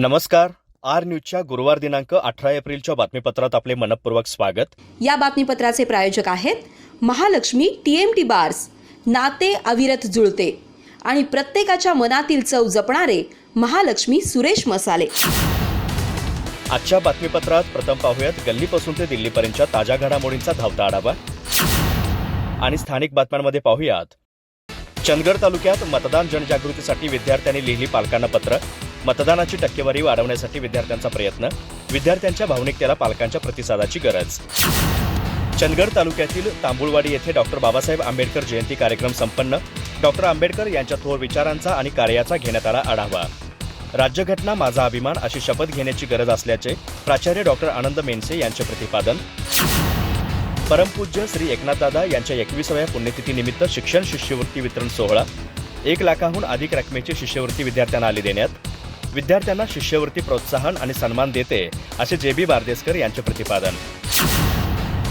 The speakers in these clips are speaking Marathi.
नमस्कार. आर न्यूजच्या गुरुवार दिनांक 18 एप्रिलच्या बातमीपत्रात आपले मनपूर्वक स्वागत. या बातमीपत्राचे प्रायोजक आहेत महालक्ष्मी TMT बार्स. नाते अविरत जुळते आणि प्रत्येकाच्या मनातील चव जपणारे महालक्ष्मी सुरेश मसाले. आजच्या बातमीपत्रात प्रथम पाहूयात गल्लीपासून ते दिल्लीपर्यंतच्या ताज्या घडामोडींचा धावता आढावा आणि स्थानिक बातम्यांमध्ये पाहूयात. चंदगड तालुक्यात मतदान जनजागृतीसाठी विद्यार्थ्यांनी लिहिली पालकांना पत्र. मतदानाची टक्केवारी वाढवण्यासाठी विद्यार्थ्यांचा प्रयत्न. विद्यार्थ्यांच्या भावनिकतेला पालकांच्या प्रतिसादाची गरज. चंदगड तालुक्यातील तांबुळवाडी येथे डॉक्टर बाबासाहेब आंबेडकर जयंती कार्यक्रम संपन्न. डॉक्टर आंबेडकर यांच्या थोर विचारांचा आणि कार्याचा घेण्यात आला आढावा. राज्यघटना माझा अभिमान अशी शपथ घेण्याची गरज असल्याचे प्राचार्य डॉक्टर आनंद मेनसे यांचे प्रतिपादन. परमपूज्य श्री एकनाथदादा यांच्या 21व्या पुण्यतिथीनिमित्त शिक्षण शिष्यवृत्ती वितरण सोहळा. 1 लाखाहून अधिक रकमेची शिष्यवृत्ती विद्यार्थ्यांना आली देण्यात. विद्यार्थ्यांना शिष्यवृत्ती प्रोत्साहन आणि सन्मान देते असे JB बारदेसकर यांचे प्रतिपादन.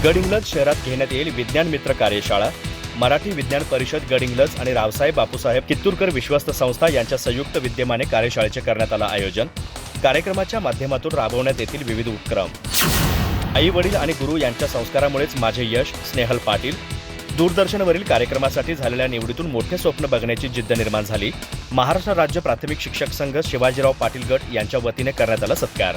गडहिंग्लज शहरात घेण्यात येईल विज्ञान मित्र कार्यशाळा. मराठी विज्ञान परिषद गडहिंग्लज आणि रावसाहेब बापूसाहेब कित्तूरकर विश्वस्त संस्था यांच्या संयुक्त विद्यमाने कार्यशाळेचे करण्यात आलं आयोजन. कार्यक्रमाच्या माध्यमातून राबवण्यात येतील विविध उपक्रम. आई वडील आणि गुरु यांच्या संस्कारामुळेच माझे यश. स्नेहल पाटील. दूरदर्शनवरील कार्यक्रमासाठी झालेल्या निवडीतून मोठे स्वप्न बघण्याची जिद्द निर्माण झाली. महाराष्ट्र राज्य प्राथमिक शिक्षक संघ शिवाजीराव पाटील गट यांच्या वतीने करण्यात आला सत्कार.